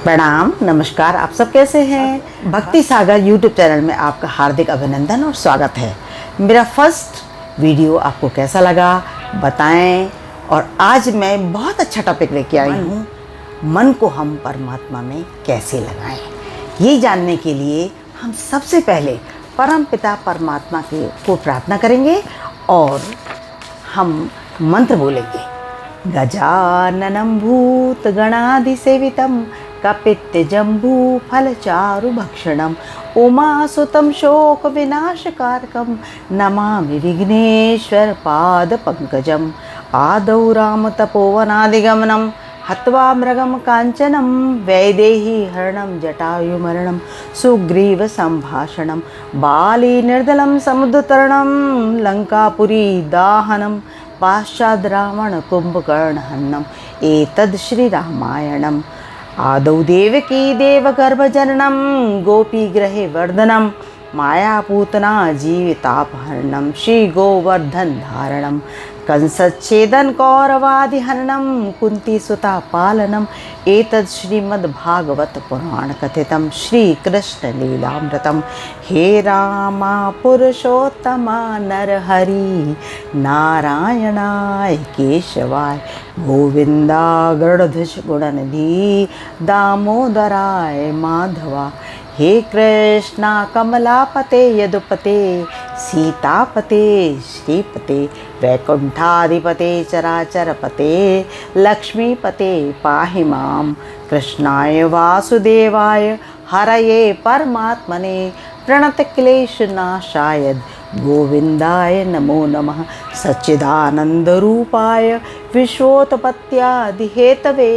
प्रणाम, नमस्कार। आप सब कैसे हैं? भक्ति सागर यूट्यूब चैनल में आपका हार्दिक अभिनंदन और स्वागत है। मेरा फर्स्ट वीडियो आपको कैसा लगा बताएं। और आज मैं बहुत अच्छा टॉपिक लेके आई हूँ, मन को हम परमात्मा में कैसे लगाएं। ये जानने के लिए हम सबसे पहले परम पिता परमात्मा को प्रार्थना करेंगे और हम मंत्र बोलेंगे। गजाननं भूतगणाधिसेवितं कपित्थजम्बूफलचारुभक्षणम् उमासुतं शोकविनाशकारकं नमामि विघ्नेश्वरपादपङ्कजम्। आदौ रामतपोवनादिगमनं हत्वा मृगं काञ्चनं वैदेहीहरणं जटायुमरणं सुग्रीवसम्भाषणं बालीनिर्दलं समुद्रतरणं लङ्कापुरी दाहनं पाश्चाद्रावण कुम्भकर्णहननम् एतद् श्रीरामायणम्। आदौ देवकी देवगर्भजननं गोपीगृहे वर्धनं मायापूतना जीवितापहरणं श्रीगोवर्धन धारणं कंसच्छेदन कौरवादिहननं कुन्तीसुता पालनम् एतद् श्रीमद्भागवत पुराण कथितं श्रीकृष्णलीलामृतं। हे रामा पुरुषोत्तमा नरहरि नारायणाय केशवाय गोविंदा गरुड़ध्वज गुणनिधि दामोदराय माधवा। हे कृष्णा कमलापते यदुपते सीतापते श्रीपते वैकुंठाधिपते चराचरपते लक्ष्मीपते पाहि मां। कृष्णाय वासुदेवाय हरये परमात्मने प्रणतक्लेशनाशाय गोविंदाय नमो नमः। सच्चिदानंदरूपाय विश्वोत्पत्त्यादिहेतवे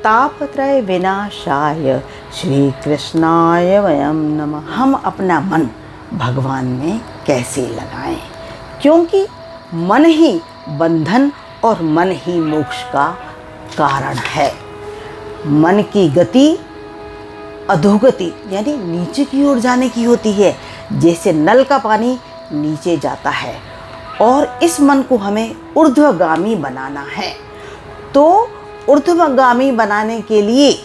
तापत्रय विनाशाय श्री कृष्णाय वयं नमः। हम अपना मन भगवान में कैसे लगाएं, क्योंकि मन ही बंधन और मन ही मोक्ष का कारण है। मन की गति अधोगति यानी नीचे की ओर जाने की होती है, जैसे नल का पानी नीचे जाता है। और इस मन को हमें ऊर्ध्वगामी बनाना है। तो ऊर्ध्वगामी बनाने के लिए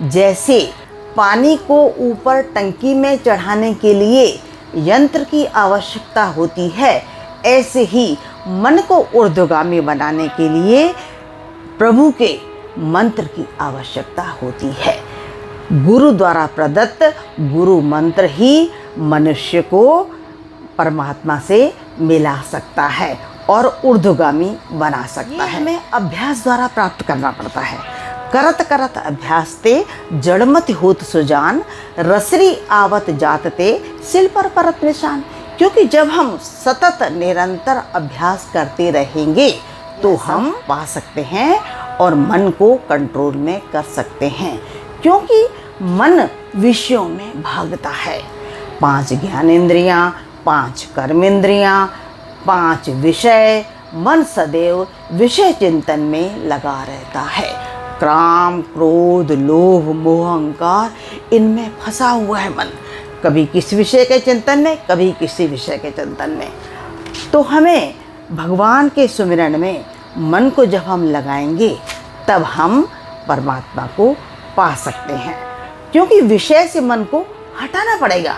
जैसे पानी को ऊपर टंकी में चढ़ाने के लिए यंत्र की आवश्यकता होती है, ऐसे ही मन को ऊर्ध्वगामी बनाने के लिए प्रभु के मंत्र की आवश्यकता होती है। गुरु द्वारा प्रदत्त गुरु मंत्र ही मनुष्य को परमात्मा से मिला सकता है और ऊर्ध्वगामी बना सकता है। हमें अभ्यास द्वारा प्राप्त करना पड़ता है। करत करत अभ्यास ते जड़मति होत सुजान रसरी आवत जातते सिल पर परत निशान। क्योंकि जब हम सतत निरंतर अभ्यास करते रहेंगे तो हम पा सकते हैं और मन को कंट्रोल में कर सकते हैं। क्योंकि मन विषयों में भागता है। 5 ज्ञानेंद्रियां, 5 कर्मेंद्रियां, 5 विषय। मन सदैव विषय चिंतन में लगा रहता है। काम, क्रोध, लोभ, मोह, अहंकार, इनमें फंसा हुआ है मन। कभी किसी विषय के चिंतन में, कभी किसी विषय के चिंतन में। तो हमें भगवान के सुमिरन में मन को जब हम लगाएंगे तब हम परमात्मा को पा सकते हैं। क्योंकि विषय से मन को हटाना पड़ेगा,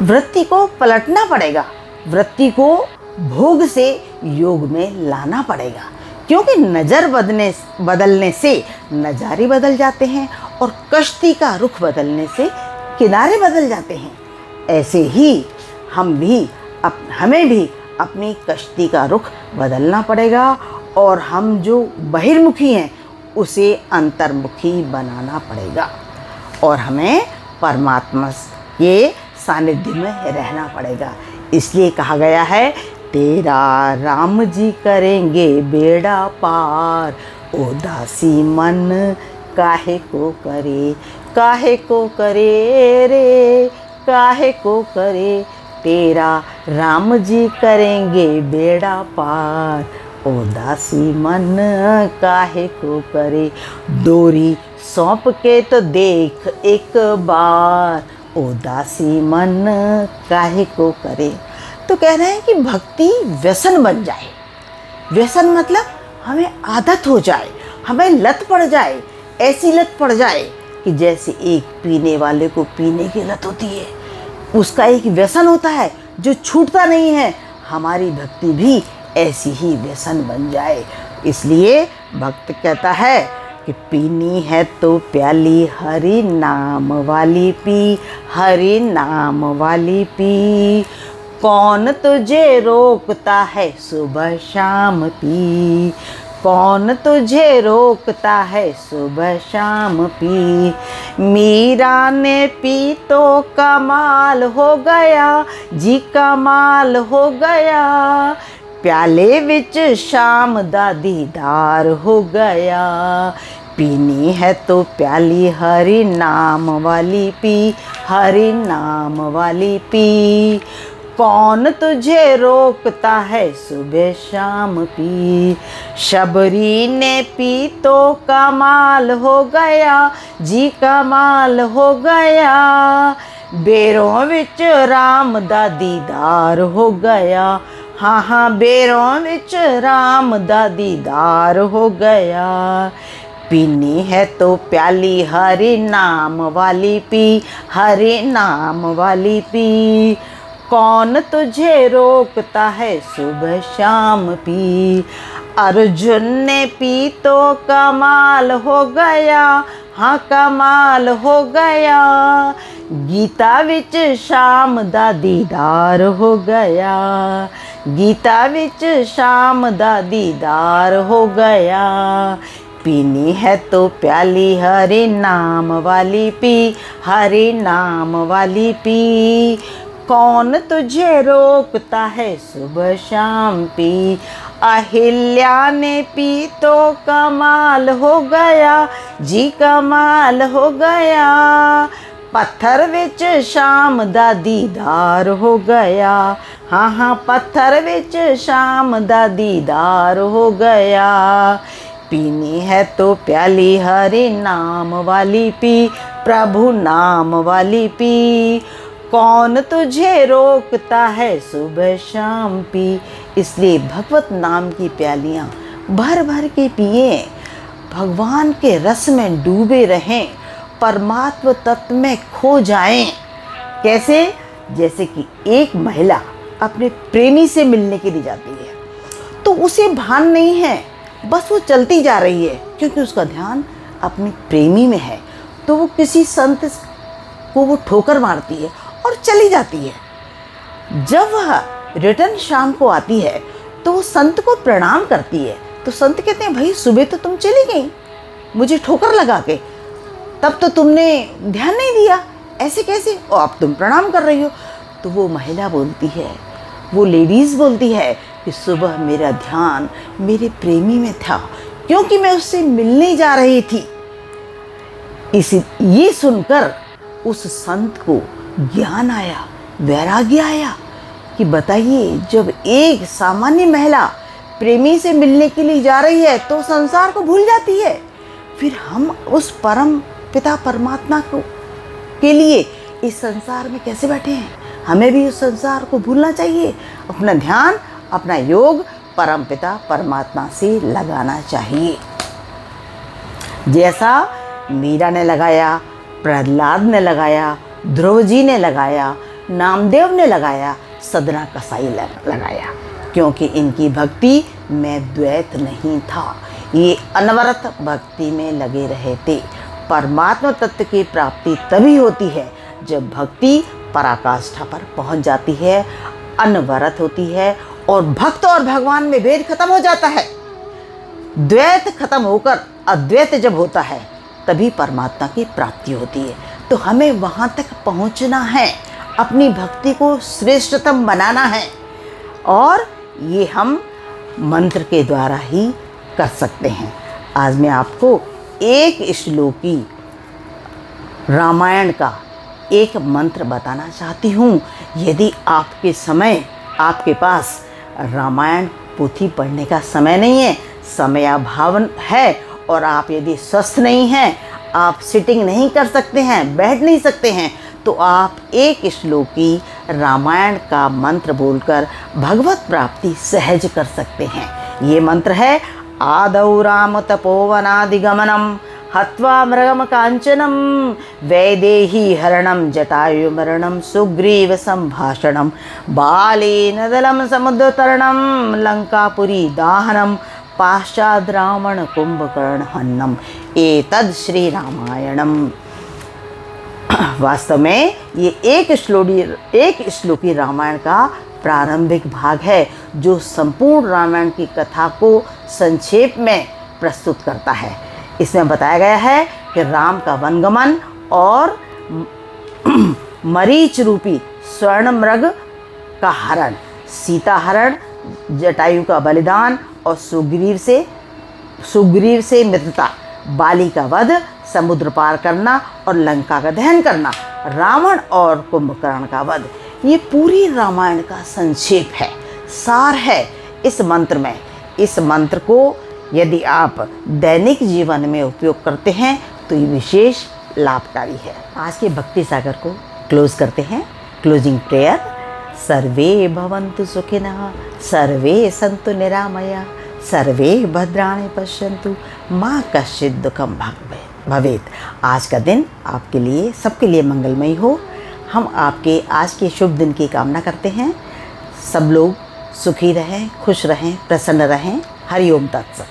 वृत्ति को पलटना पड़ेगा, वृत्ति को भोग से योग में लाना पड़ेगा। क्योंकि नज़र बदलने से नज़ारे बदल जाते हैं और कश्ती का रुख बदलने से किनारे बदल जाते हैं। ऐसे ही हमें भी अपनी कश्ती का रुख बदलना पड़ेगा और हम जो बहिर्मुखी हैं उसे अंतर्मुखी बनाना पड़ेगा। और हमें परमात्मा के सानिध्य में रहना पड़ेगा। इसलिए कहा गया है, तेरा राम जी करेंगे बेड़ा पार, उदासी मन काहे को करे, काहे को करे रे, काहे को करे। तेरा राम जी करेंगे बेड़ा पार, उदासी मन काहे को करे। डोरी सौंप के तो देख एक बार, उदासी मन काहे को करे। तो कह रहे हैं कि भक्ति व्यसन बन जाए। व्यसन मतलब हमें आदत हो जाए, हमें लत पड़ जाए ऐसी लत पड़ जाए कि जैसे एक पीने वाले को पीने की लत होती है, उसका एक व्यसन होता है जो छूटता नहीं है, हमारी भक्ति भी ऐसी ही व्यसन बन जाए। इसलिए भक्त कहता है कि पीनी है तो प्याली हरि नाम वाली पी, हरि नाम वाली पी। कौन तुझे रोकता है सुबह शाम पी, कौन तुझे रोकता है सुबह शाम पी। मीरा ने पी तो कमाल हो गया जी, कमाल हो गया। प्याले विच शाम दा दीदार हो गया। पीनी है तो प्याली हरि नाम वाली पी, हरि नाम वाली पी। कौन तुझे रोकता है सुबह शाम पी। शबरी ने पी तो कमाल हो गया जी, कमाल हो गया। बेरों विच राम दा दीदार हो गया, हाँ हाँ बेरों विच राम दा दीदार हो गया। पीनी है तो प्याली हरि नाम वाली पी, हरि नाम वाली पी। कौन तुझे रोकता है सुबह शाम पी। अर्जुन ने पी तो कमाल हो गया, हाँ कमाल हो गया। गीता विच शाम दा दीदार हो गया, गीता विच शाम दा दीदार हो गया। पीनी है तो प्याली हरि नाम वाली पी, हरि नाम वाली पी। कौन तुझे रोकता है सुबह शाम पी। अहिल्या ने पी तो कमाल हो गया जी, कमाल हो गया। पत्थर विच शाम दा दीदार हो गया, हाँ हाँ पत्थर विच शाम दा दीदार हो गया। पीनी है तो प्याली हरि नाम वाली पी, प्रभु नाम वाली पी। कौन तुझे रोकता है सुबह शाम पी। इसलिए भगवत नाम की प्यालियाँ भर भर के पिए, भगवान के रस में डूबे रहें, परमात्म तत्व में खो जाएं। कैसे? जैसे कि एक महिला अपने प्रेमी से मिलने के लिए जाती है तो उसे भान नहीं है, बस वो चलती जा रही है क्योंकि उसका ध्यान अपने प्रेमी में है। तो वो किसी संत को वो ठोकर मारती है और चली जाती है। जब वह रिटर्न शाम को आती है तो वो संत को प्रणाम करती है। तो संत कहते हैं, भाई सुबह तो तुम चली गई मुझे ठोकर लगा के, तब तो तुमने ध्यान नहीं दिया, ऐसे कैसे, और अब तुम प्रणाम कर रही हो। तो वो महिला बोलती है, वो लेडीज़ बोलती है कि सुबह मेरा ध्यान मेरे प्रेमी में था क्योंकि मैं उससे मिलने जा रही थी। ये सुनकर उस संत को ज्ञान आया, वैराग्य आया कि बताइए, जब एक सामान्य महिला प्रेमी से मिलने के लिए जा रही है तो संसार को भूल जाती है, फिर हम उस परम पिता परमात्मा के लिए इस संसार में कैसे बैठे हैं। हमें भी उस संसार को भूलना चाहिए, अपना ध्यान, अपना योग परम पिता परमात्मा से लगाना चाहिए। जैसा मीरा ने लगाया, प्रहलाद ने लगाया, ध्रुव जी ने लगाया, नामदेव ने लगाया, सदना कसाई लगाया, क्योंकि इनकी भक्ति में द्वैत नहीं था। ये अनवरत भक्ति में लगे रहे थे। परमात्मा तत्व की प्राप्ति तभी होती है जब भक्ति पराकाष्ठा पर पहुंच जाती है, अनवरत होती है और भक्त और भगवान में भेद खत्म हो जाता है। द्वैत खत्म होकर अद्वैत जब होता है तभी परमात्मा की प्राप्ति होती है। तो हमें वहाँ तक पहुँचना है, अपनी भक्ति को श्रेष्ठतम बनाना है, और ये हम मंत्र के द्वारा ही कर सकते हैं। आज मैं आपको एक श्लोकी रामायण का एक मंत्र बताना चाहती हूँ। यदि आपके समय, आपके पास रामायण पोथी पढ़ने का समय नहीं है, समयाभाव है, और आप यदि स्वस्थ नहीं हैं, आप सिटिंग नहीं कर सकते हैं, बैठ नहीं सकते हैं, तो आप एक श्लोकी रामायण का मंत्र बोलकर भगवत प्राप्ति सहज कर सकते हैं। ये मंत्र है, आदौ राम तपोवनादिगमनम हत्वा मृगम कांचनम वैदेही हरणम जटायुमरणम सुग्रीव संभाषणम बालेन दलम समुद्रतरणम लंकापुरी दाहनम पाश्चाद रावण कुंभकर्ण हन्नम एतद श्री रामायणम। वास्तव में ये एक श्लोकी रामायण का प्रारंभिक भाग है जो संपूर्ण रामायण की कथा को संक्षेप में प्रस्तुत करता है। इसमें बताया गया है कि राम का वनगमन और मरीच रूपी स्वर्ण मृग का हरण, सीता हरण, जटायु का बलिदान और सुग्रीव से मित्रता, बाली का वध, समुद्र पार करना और लंका का दहन करना, रावण और कुंभकर्ण का वध, ये पूरी रामायण का संक्षेप है, सार है इस मंत्र में। इस मंत्र को यदि आप दैनिक जीवन में उपयोग करते हैं तो ये विशेष लाभकारी है। आज के भक्ति सागर को क्लोज करते हैं। Closing prayer. सर्वे भवन्तु सुखिनः, सर्वे सन्तु निरामया, सर्वे भद्राणि पश्यन्तु, माँ कश्चित् दुःखं भवेत्। आज का दिन आपके लिए, सबके लिए मंगलमय हो। हम आपके आज के शुभ दिन की कामना करते हैं। सब लोग सुखी रहें, खुश रहें, प्रसन्न रहें। हरि ओम तत्सत।